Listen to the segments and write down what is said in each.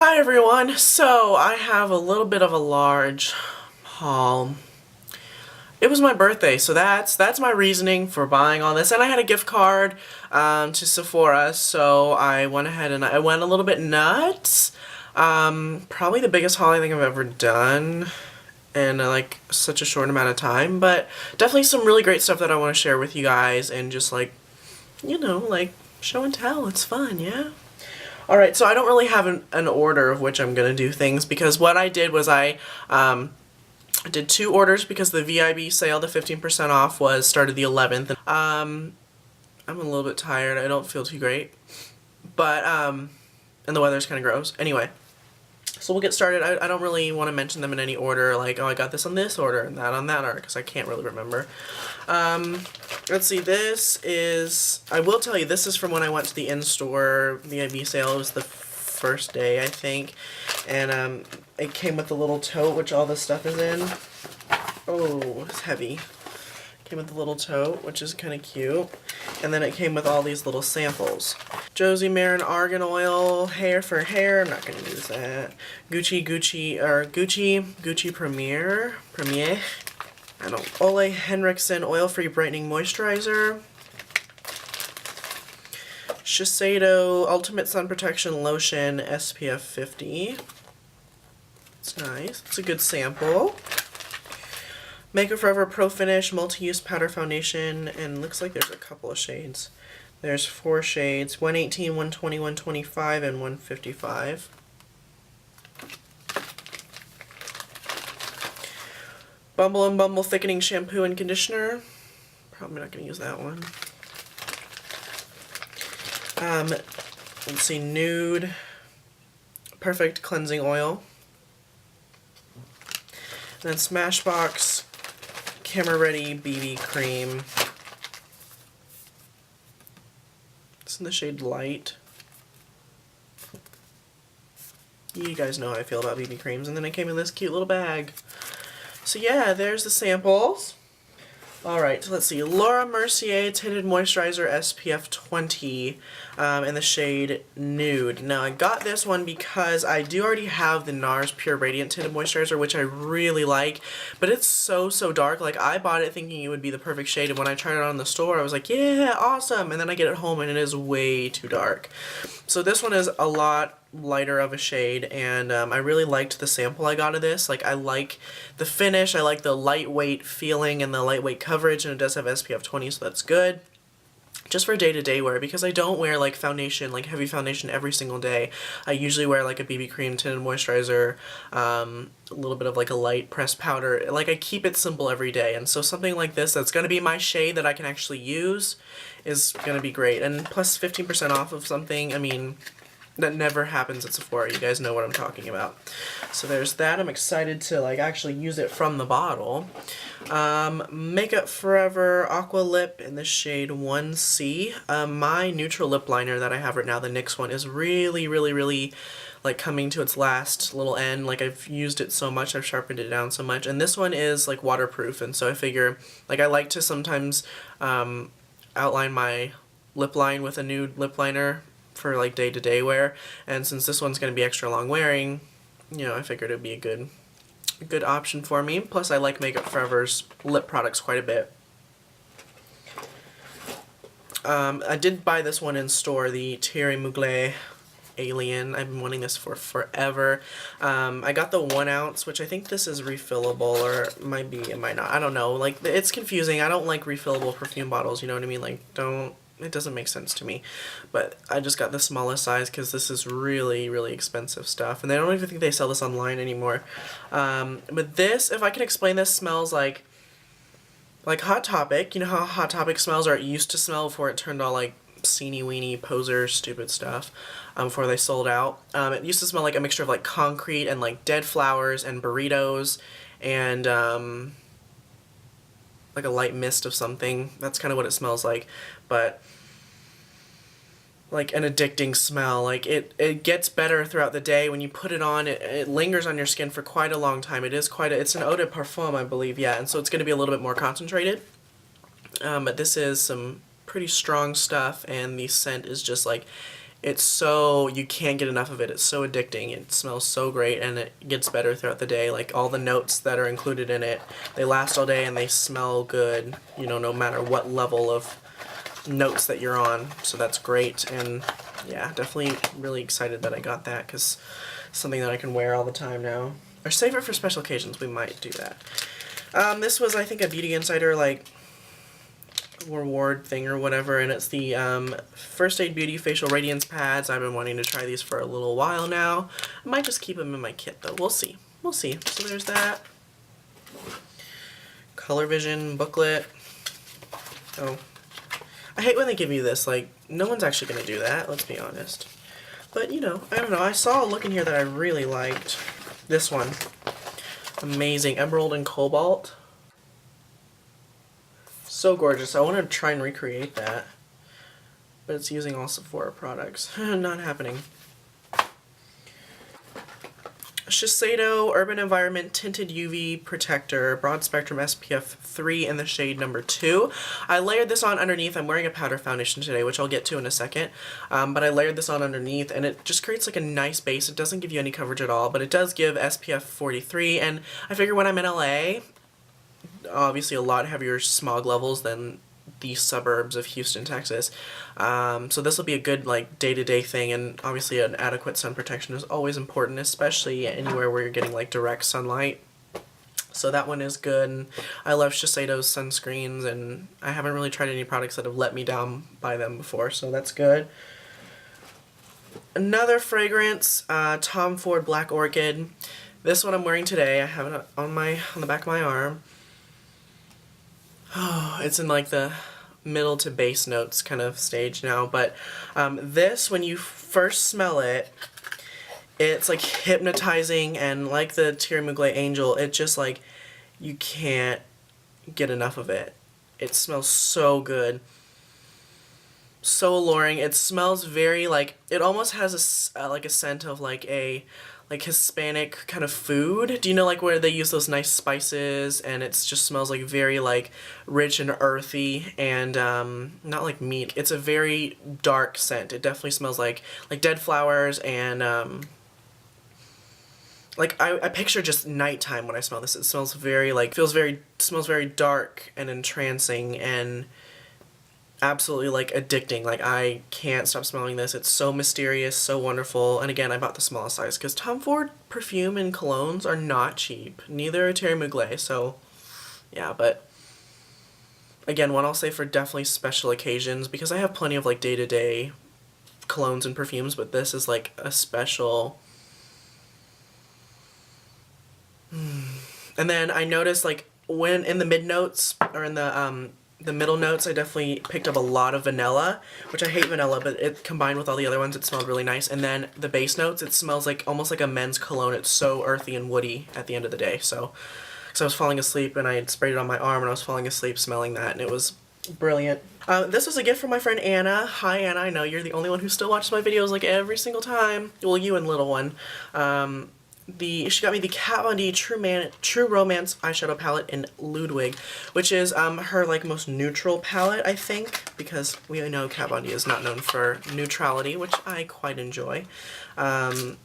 Hi everyone, so I have a little bit of a large haul. It was my birthday, so that's my reasoning for buying all this, and I had a gift card to Sephora, so I went ahead and I went a little bit nuts. Probably the biggest haul I think I've ever done in like such a short amount of time, but definitely some really great stuff that I want to share with you guys and just like, like show and tell. It's fun, yeah? Alright, so I don't really have an order of which I'm going to do things because what I did was I did two orders because the VIB sale, the 15% off, started the 11th. I'm a little bit tired. I don't feel too great. But, and the weather's kind of gross. Anyway, so we'll get started. I don't really want to mention them in any order, like, oh, I got this on this order and that on that order, because I can't really remember. Let's see, I will tell you, this is from when I went to the in-store VIB sale. It was the first day, I think, and it came with a little tote, which all this stuff is in. Oh, it's heavy. Came with a little tote, which is kind of cute, and then it came with all these little samples. Josie Marin Argan Oil, hair for hair, I'm not going to use that. Gucci Premier, Ole Henriksen Oil-Free Brightening Moisturizer. Shiseido Ultimate Sun Protection Lotion SPF 50. It's nice. It's a good sample. Makeup Forever Pro Finish Multi-Use Powder Foundation, and looks like there's a couple of shades. There's 4 shades, 118, 120, 125, and 155. Bumble and Bumble Thickening Shampoo and Conditioner. Probably not going to use that one. Let's see, Nude Perfect Cleansing Oil. And then Smashbox Camera Ready BB Cream. It's in the shade Light. You guys know how I feel about BB creams. And then it came in this cute little bag. So yeah, there's the samples. Alright, so let's see. Laura Mercier Tinted Moisturizer SPF 20 in the shade Nude. Now, I got this one because I do already have the NARS Pure Radiant Tinted Moisturizer, which I really like, but it's so dark. Like, I bought it thinking it would be the perfect shade, and when I tried it on in the store, I was like, yeah, awesome, and then I get it home, and it is way too dark. So this one is a lot lighter of a shade, and I really liked the sample I got of this. Like, I like the finish, I like the lightweight feeling and the lightweight coverage, and it does have SPF 20, so that's good. Just for day-to-day wear, because I don't wear like foundation, like heavy foundation every single day. I usually wear like a BB cream, tinted moisturizer, a little bit of like a light pressed powder. Like, I keep it simple every day, and so something like this that's going to be my shade that I can actually use is going to be great. And plus 15% off of something, I mean, that never happens at Sephora. You guys know what I'm talking about. So there's that. I'm excited to like actually use it from the bottle. Makeup Forever Aqua Lip in the shade 1C. My neutral lip liner that I have right now, the NYX one, is really like coming to its last little end. Like, I've used it so much, I've sharpened it down so much, and this one is like waterproof, and so I figure, like, I like to sometimes outline my lip line with a nude lip liner for like day-to-day wear, and since this one's going to be extra long wearing, you know, I figured it'd be a good option for me. Plus, I like Makeup Forever's lip products quite a bit. I did buy this one in store, the Thierry Mugler Alien. I've been wanting this for forever. I got the 1 ounce, which I think this is refillable, or it might be, it might not. I don't know. Like, it's confusing. I don't like refillable perfume bottles, you know what I mean? Like, it doesn't make sense to me. But I just got the smallest size because this is really expensive stuff. And I don't even think they sell this online anymore. But this, if I can explain this, smells like Hot Topic. You know how Hot Topic smells, or it used to smell before it turned all like seeny-weeny poser stupid stuff, before they sold out. It used to smell like a mixture of like concrete and like dead flowers and burritos and like a light mist of something. That's kind of what it smells like, but like an addicting smell. Like, it gets better throughout the day. When you put it on, it lingers on your skin for quite a long time. It's an eau de parfum, I believe, yeah, and so it's going to be a little bit more concentrated. But this is some pretty strong stuff, and the scent is just like It's so, you can't get enough of it. It's so addicting. It smells so great, and it gets better throughout the day. Like, all the notes that are included in it, they last all day and they smell good, you know, no matter what level of notes that you're on. So that's great, and yeah, definitely really excited that I got that, because it's something that I can wear all the time now. Or save it for special occasions. We might do that. This was, I think, a Beauty Insider, like, reward thing or whatever, and it's the First Aid Beauty Facial Radiance Pads. I've been wanting to try these for a little while now. I might just keep them in my kit, though. We'll see. We'll see. So there's that. Color Vision booklet. Oh. I hate when they give you this. Like, no one's actually going to do that, let's be honest. But, you know, I don't know. I saw a look in here that I really liked. This one. Amazing. Emerald and Cobalt. So gorgeous. I want to try and recreate that. But it's using all Sephora products. Not happening. Shiseido Urban Environment Tinted UV Protector, Broad Spectrum SPF 3 in the shade number 2. I layered this on underneath. I'm wearing a powder foundation today, which I'll get to in a second. But I layered this on underneath, and it just creates like a nice base. It doesn't give you any coverage at all, but it does give SPF 43. And I figure when I'm in LA, obviously a lot heavier smog levels than the suburbs of Houston, Texas. So this will be a good like day-to-day thing, and obviously an adequate sun protection is always important, especially anywhere where you're getting like direct sunlight. So that one is good. And I love Shiseido's sunscreens, and I haven't really tried any products that have let me down by them before, so that's good. Another fragrance, Tom Ford Black Orchid. This one I'm wearing today. I have it on the back of my arm. Oh, it's in like the middle to base notes kind of stage now, but this, when you first smell it, it's like hypnotizing, and like the Thierry Mugler Angel, it just like, you can't get enough of it. It smells so good. So alluring. It smells very like, it almost has a like a scent of like a like Hispanic kind of food. Do you know like where they use those nice spices, and it just smells like very like rich and earthy, and not like meat. It's a very dark scent. It definitely smells like dead flowers, and like I picture just nighttime when I smell this. It smells very like, smells very dark and entrancing, and absolutely like addicting. Like, I can't stop smelling this. It's so mysterious, so wonderful. And again, I bought the smallest size because Tom Ford perfume and colognes are not cheap. Neither are Thierry Mugler, so yeah. But again, one I'll say for definitely special occasions, because I have plenty of like day-to-day colognes and perfumes, but this is like a special. And then I noticed like when in the mid notes, or in the middle notes, I definitely picked up a lot of vanilla, which I hate vanilla, but it combined with all the other ones, it smelled really nice. And then the base notes, it smells like almost like a men's cologne. It's so earthy and woody at the end of the day. So I was falling asleep, and I had sprayed it on my arm, and I was falling asleep smelling that, and it was brilliant. This was a gift from my friend Anna. Hi Anna, I know you're the only one who still watches my videos like every single time. Well, you and little one. She got me the Kat Von D True Romance eyeshadow palette in Ludwig, which is her like most neutral palette, I think, because we know Kat Von D is not known for neutrality, which I quite enjoy. Let's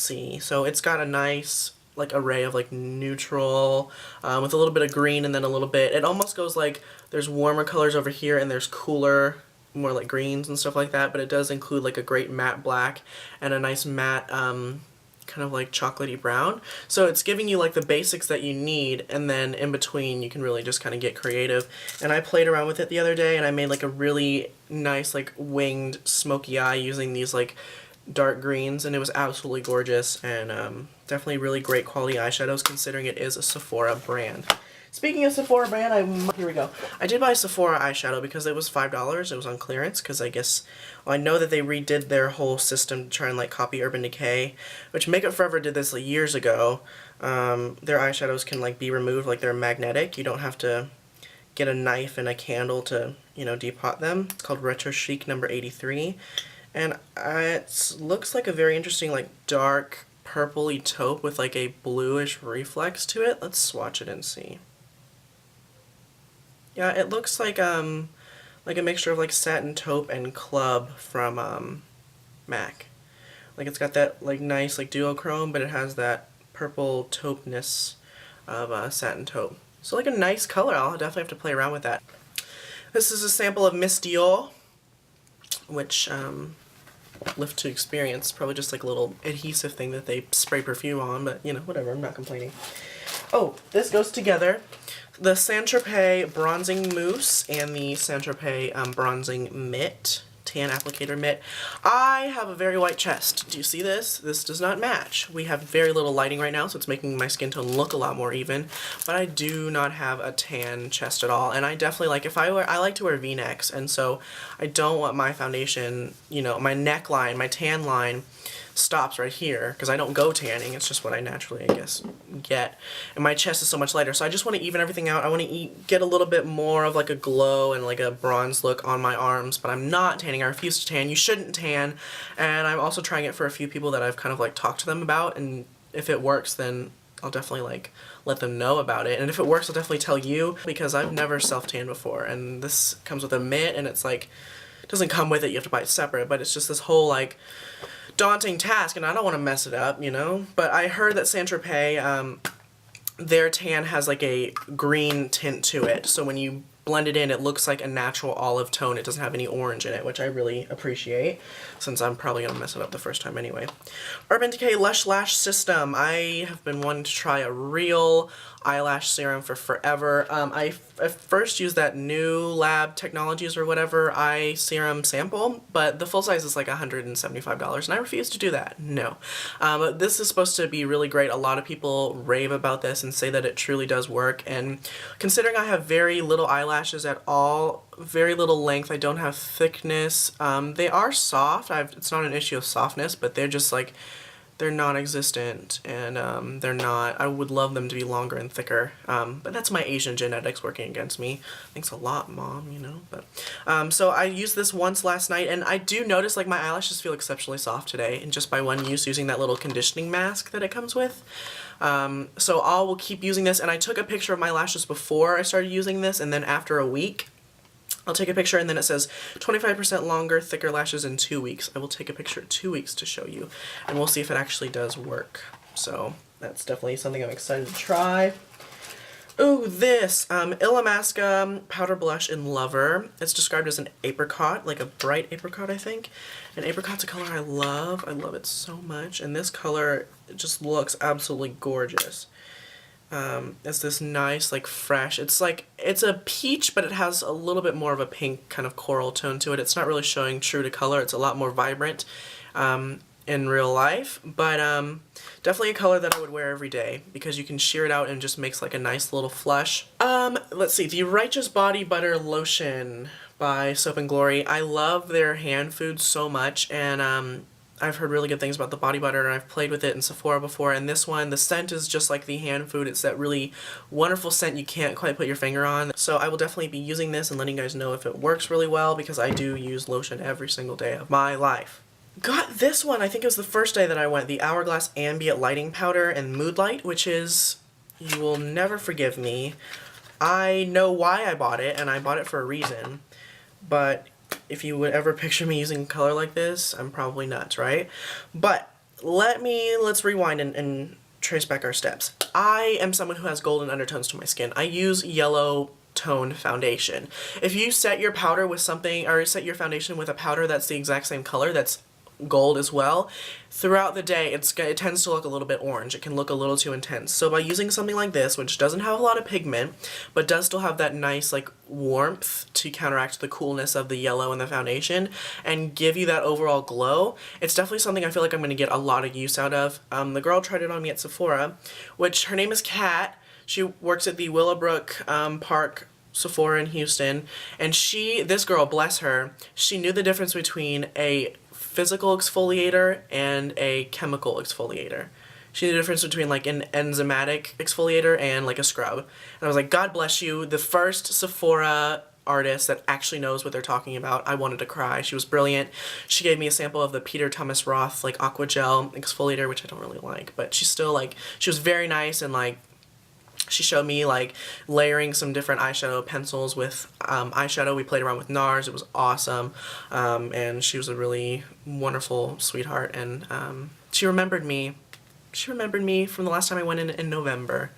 see. So it's got a nice like array of like neutral with a little bit of green, and then a little bit. It almost goes like there's warmer colors over here, and there's cooler, more like greens and stuff like that. But it does include like a great matte black and a nice matte kind of like chocolatey brown. So it's giving you like the basics that you need, and then in between you can really just kind of get creative. And I played around with it the other day, and I made like a really nice like winged smoky eye using these like dark greens, and it was absolutely gorgeous, and definitely really great quality eyeshadows considering it is a Sephora brand. Speaking of Sephora brand, here we go. I did buy Sephora eyeshadow because it was $5. It was on clearance because I guess, well, I know that they redid their whole system to try and like copy Urban Decay, which Makeup Forever did this like years ago. Their eyeshadows can like be removed, like they're magnetic. You don't have to get a knife and a candle to, you know, depot them. It's called Retrochic number 83. And it looks like a very interesting like dark purpley taupe with like a bluish reflex to it. Let's swatch it and see. Yeah, it looks like like a mixture of like Satin Taupe and Club from MAC. Like it's got that like nice like duochrome, but it has that purple taupeness of Satin Taupe. So like a nice color. I'll definitely have to play around with that. This is a sample of Miss Dior, which Lift to Experience, probably just like a little adhesive thing that they spray perfume on, but you know, whatever, I'm not complaining. Oh, this goes together. The Saint Tropez Bronzing Mousse and the Saint Tropez Bronzing Mitt, Tan Applicator Mitt. I have a very white chest. Do you see this? This does not match. We have very little lighting right now, so it's making my skin tone look a lot more even, but I do not have a tan chest at all, and I definitely like, if I like to wear V-necks, and so I don't want my foundation, you know, my neckline, my tan line stops right here, because I don't go tanning, it's just what I naturally, I guess, get, and my chest is so much lighter, so I just want to even everything out. I want to get a little bit more of like a glow and like a bronze look on my arms, but I'm not tanning. I refuse to tan. You shouldn't tan, and I'm also trying it for a few people that I've kind of like talked to them about, and if it works, then I'll definitely like let them know about it, and if it works, I'll definitely tell you, because I've never self-tanned before, and this comes with a mitt, and it's like, it doesn't come with it, you have to buy it separate, but it's just this whole like daunting task, and I don't want to mess it up, you know? But I heard that Saint Tropez, their tan has like a green tint to it, so when you blend it in, it looks like a natural olive tone. It doesn't have any orange in it, which I really appreciate, since I'm probably going to mess it up the first time anyway. Urban Decay Lush Lash System. I have been wanting to try a real eyelash serum for forever. I first used that new Lab Technologies or whatever eye serum sample, but the full size is like $175, and I refuse to do that. No. This is supposed to be really great. A lot of people rave about this and say that it truly does work, and considering I have very little eyelashes at all, very little length, I don't have thickness, they are soft. It's not an issue of softness, but they're just like, they're non-existent, and they're not, I would love them to be longer and thicker, but that's my Asian genetics working against me. Thanks a lot, Mom, you know, but, so I used this once last night, and I do notice, like, my eyelashes feel exceptionally soft today, and just by one use using that little conditioning mask that it comes with. So I will keep using this, and I took a picture of my lashes before I started using this, and then after a week, I'll take a picture, and then it says 25% longer, thicker lashes in 2 weeks. I will take a picture in 2 weeks to show you, and we'll see if it actually does work. So that's definitely something I'm excited to try. Ooh, this Illamasqua Powder Blush in Lover. It's described as an apricot, like a bright apricot, I think. And apricot's a color I love. I love it so much. And this color, it just looks absolutely gorgeous. It's this nice, like, fresh, it's like, it's a peach, but it has a little bit more of a pink kind of coral tone to it. It's not really showing true to color. It's a lot more vibrant in real life, but definitely a color that I would wear every day, because you can sheer it out and it just makes like a nice little flush. Let's see, the Righteous Body Butter Lotion by Soap & Glory. I love their hand food so much, and I've heard really good things about the body butter, and I've played with it in Sephora before, and this one, the scent is just like the hand food. It's that really wonderful scent you can't quite put your finger on. So I will definitely be using this and letting you guys know if it works really well, because I do use lotion every single day of my life. Got this one, I think it was the first day that I went, the Hourglass Ambient Lighting Powder and Mood Light, which is, you will never forgive me. I know why I bought it, and I bought it for a reason, but if you would ever picture me using color like this, I'm probably nuts, right? But let's rewind and trace back our steps. I am someone who has golden undertones to my skin. I use yellow toned foundation. If you set your powder with something, or set your foundation with a powder that's the exact same color, that's gold as well, throughout the day it tends to look a little bit orange. It can look a little too intense. So by using something like this, which doesn't have a lot of pigment but does still have that nice like warmth to counteract the coolness of the yellow in the foundation and give you that overall glow, it's definitely something I feel like I'm going to get a lot of use out of. The girl tried it on me at Sephora, which her name is Kat. She works at the Willowbrook Park Sephora in Houston, and this girl, bless her, she knew the difference between a physical exfoliator and a chemical exfoliator. She knew the difference between like an enzymatic exfoliator and like a scrub. And I was like, God bless you, the first Sephora artist that actually knows what they're talking about. I wanted to cry. She was brilliant. She gave me a sample of the Peter Thomas Roth like Aqua Gel exfoliator, which I don't really like, but she's still like, she was very nice, and like, She showed me like layering some different eyeshadow pencils with eyeshadow. We played around with NARS. It was awesome. And she was a really wonderful sweetheart. And she remembered me. She remembered me from the last time I went in November.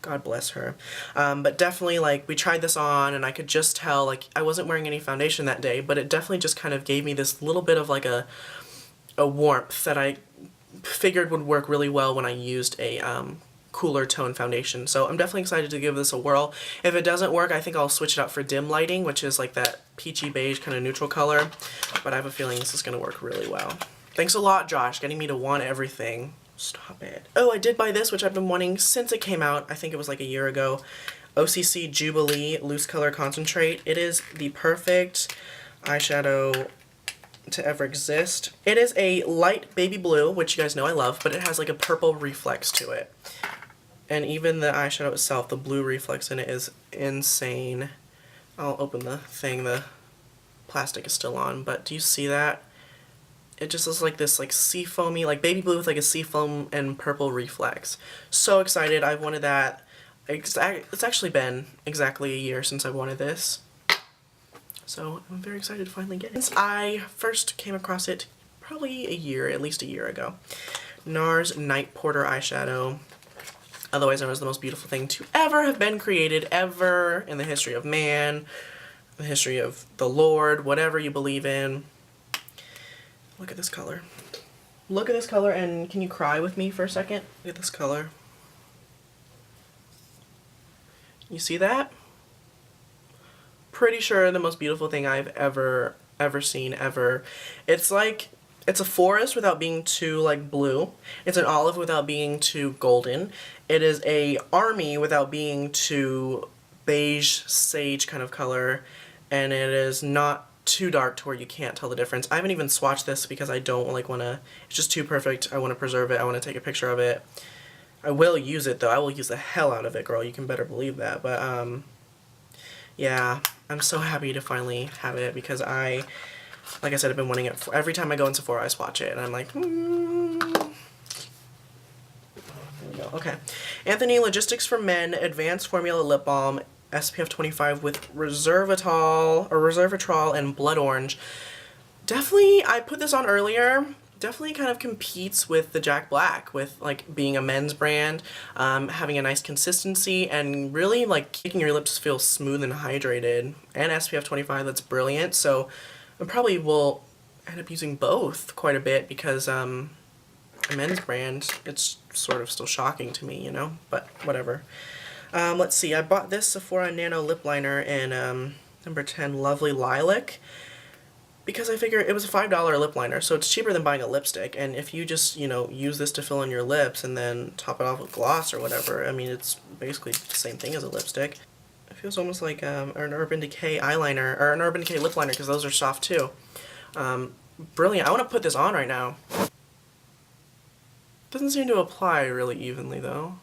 God bless her. But definitely, like, we tried this on and I could just tell, like, I wasn't wearing any foundation that day, but it definitely just kind of gave me this little bit of like a warmth that I figured would work really well when I used a cooler tone foundation. So I'm definitely excited to give this a whirl. If it doesn't work, I think I'll switch it out for dim lighting, which is like that peachy beige kind of neutral color. But I have a feeling this is going to work really well. Thanks a lot, Josh, getting me to want everything. Stop it. Oh, I did buy this, which I've been wanting since it came out. I think it was like a year ago. OCC Jubilee Loose Color Concentrate. It is the perfect eyeshadow to ever exist. It is a light baby blue, which you guys know I love, but it has like a purple reflex to it. And even the eyeshadow itself, the blue reflex in it is insane. I'll open the thing, the plastic is still on, but do you see that? It just looks like this like sea foamy, like baby blue with like a sea foam and purple reflex. So excited, I've wanted that. It's actually been exactly a year since I wanted this. So I'm very excited to finally get it. Since I first came across it probably at least a year ago. NARS Night Porter eyeshadow. Otherwise known as the most beautiful thing to ever have been created, ever in the history of man, the history of the Lord, whatever you believe in. Look at this color. Look at this color, and can you cry with me for a second? Look at this color. You see that? Pretty sure the most beautiful thing I've ever seen, ever. It's like, it's a forest without being too like blue. It's an olive without being too golden. It is a army without being too beige sage kind of color, and it is not too dark to where you can't tell the difference. I haven't even swatched this because I don't like want to, it's just too perfect. I want to preserve it. I want to take a picture of it. I will use it though. I will use the hell out of it, girl. You can better believe that. But yeah, I'm so happy to finally have it because like I said, I've been wanting it every time I go in Sephora. I swatch it and I'm like, There we go. Okay, Anthony Logistics for Men Advanced Formula Lip Balm, SPF 25 with resveratrol and blood orange. Definitely, I put this on earlier. Definitely kind of competes with the Jack Black with like being a men's brand, having a nice consistency and really like making your lips feel smooth and hydrated. And SPF 25, that's brilliant. So I probably will end up using both quite a bit because a men's brand, it's sort of still shocking to me, you know, but whatever. Let's see, I bought this Sephora Nano lip liner in number 10 Lovely Lilac because I figured it was a $5 lip liner, so it's cheaper than buying a lipstick, and if you just, you know, use this to fill in your lips and then top it off with gloss or whatever, I mean, it's basically the same thing as a lipstick. It feels almost like an Urban Decay eyeliner, or an Urban Decay lip liner, because those are soft too. Brilliant. I want to put this on right now. Doesn't seem to apply really evenly though.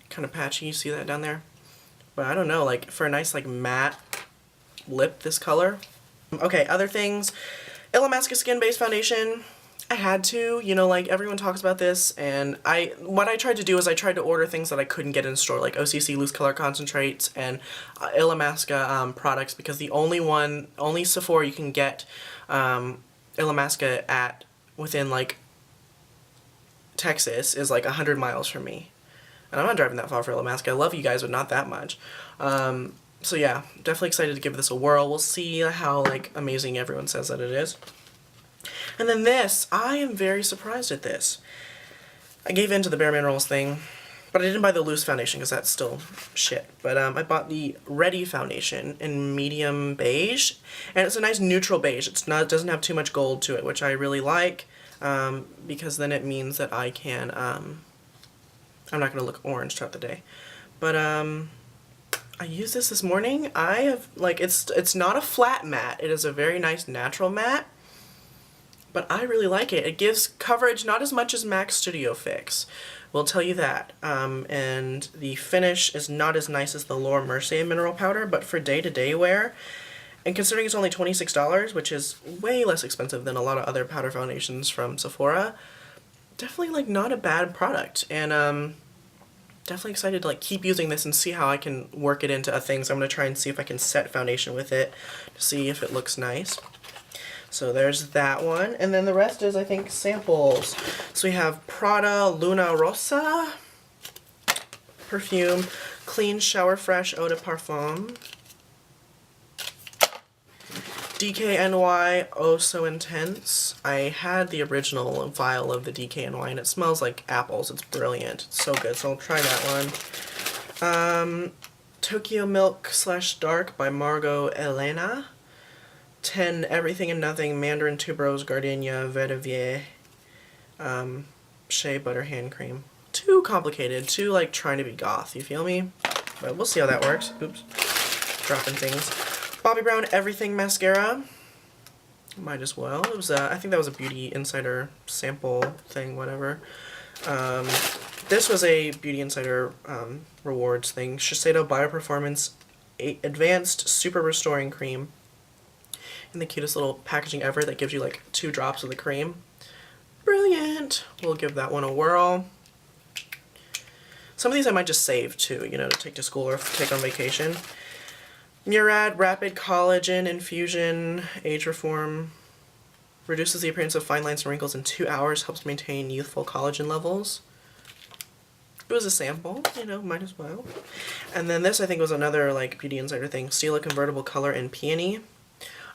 Kind of patchy, you see that down there? But I don't know, like for a nice like matte lip this color. Okay, other things. Illamasqua Skin Based Foundation. I had to, you know, like everyone talks about this, and what I tried to do is I tried to order things that I couldn't get in store, like OCC Loose Color Concentrates and Illamasqua products, because the only Sephora you can get Illamasqua at within like Texas is like 100 miles from me. And I'm not driving that far for Illamasqua. I love you guys, but not that much. So yeah, definitely excited to give this a whirl. We'll see how like amazing everyone says that it is. And then this, I am very surprised at this. I gave in to the Bare Minerals thing, but I didn't buy the loose foundation because that's still shit. But I bought the Ready foundation in medium beige, and it's a nice neutral beige. It doesn't have too much gold to it, which I really like, because then it means that I can, I'm not going to look orange throughout the day. But I used this morning. I have, like, it's not a flat matte. It is a very nice natural matte. But I really like it. It gives coverage, not as much as MAC Studio Fix. We'll tell you that. And the finish is not as nice as the Laura Mercier mineral powder, but for day-to-day wear, and considering it's only $26, which is way less expensive than a lot of other powder foundations from Sephora, definitely like not a bad product, and definitely excited to like keep using this and see how I can work it into things. I'm going to try and see if I can set foundation with it to see if it looks nice. So there's that one, and then the rest is, I think, samples. So we have Prada Luna Rosa perfume, Clean Shower Fresh Eau de Parfum, DKNY Oh So Intense. I had the original vial of the DKNY, and it smells like apples. It's brilliant. It's so good, so I'll try that one. Tokyo Milk / Dark by Margot Elena. 10 Everything and Nothing Mandarin Tuberose Gardenia Vetiver Shea Butter Hand Cream. Too complicated, too like trying to be goth, you feel me? But we'll see how that works. Oops. Dropping things. Bobbi Brown Everything Mascara. Might as well. It was I think that was a Beauty Insider sample thing, whatever. This was a Beauty Insider rewards thing. Shiseido Bioperformance Advanced Super Restoring Cream. And the cutest little packaging ever that gives you like 2 drops of the cream. Brilliant! We'll give that one a whirl. Some of these I might just save too, you know, to take to school or take on vacation. Murad Rapid Collagen Infusion Age Reform. Reduces the appearance of fine lines and wrinkles in 2 hours. Helps maintain youthful collagen levels. It was a sample, you know, might as well. And then this I think was another like Beauty Insider thing. Stila Convertible Color in Peony.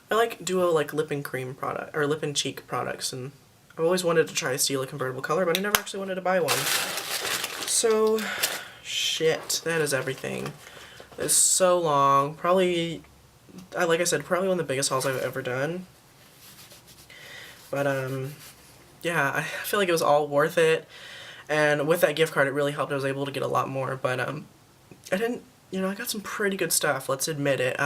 I like duo like lip and cream product or lip and cheek products, and I've always wanted to try a Stila Convertible Color, but I never actually wanted to buy one. So, shit, that is everything. It's so long. Probably, like I said, probably one of the biggest hauls I've ever done. But yeah, I feel like it was all worth it. And with that gift card, it really helped. I was able to get a lot more, but I didn't, you know, I got some pretty good stuff. Let's admit it.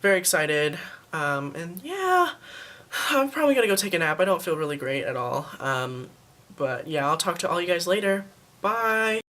Very excited. And yeah, I'm probably gonna go take a nap. I don't feel really great at all. But yeah, I'll talk to all you guys later. Bye!